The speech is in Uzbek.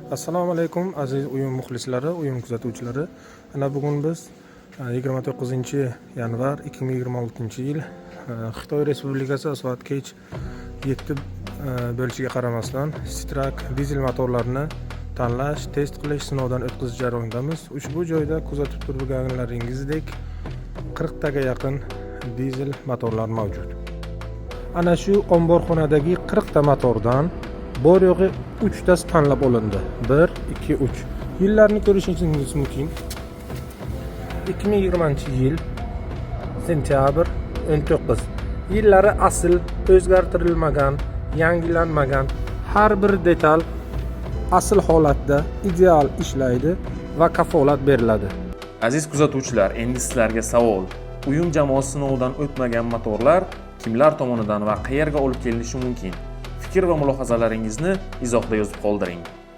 Assalomu alaykum aziz o'yin muxlislari, o'yin kuzatuvchilari. Ana bugun biz 29-yanvar 2026-yil Xitoy Respublikasi Asvat Kech 7 bo'lishiga qaramasdan Strak dizel motorlarini tanlash, test qilish, sinovdan o'tkazish jarayonidamiz. Ushbu joyda kuzatib turganlaringizdek 40 taga yaqin dizel motorlar mavjud. Ana shu omborxonadagi 40 ta motordan bor yo'g'i 3 tasi tanlab olindi. 1, 2, 3. Yillarni ko'rishingiz mumkin. 2020-yil sentyabr 19. Yillari asl, o'zgartirilmagan, yangilanmagan, har bir detal asl holatda ideal ishlaydi va kafolat beriladi. Aziz kuzatuvchilar, endi sizlarga savol. Uyum jamoasi sinovidan o'tmagan motorlar kimlar tomonidan va qayerga olib kelinishi mumkin? Fikr va mulohazalaringizni izohda yozib qoldiring.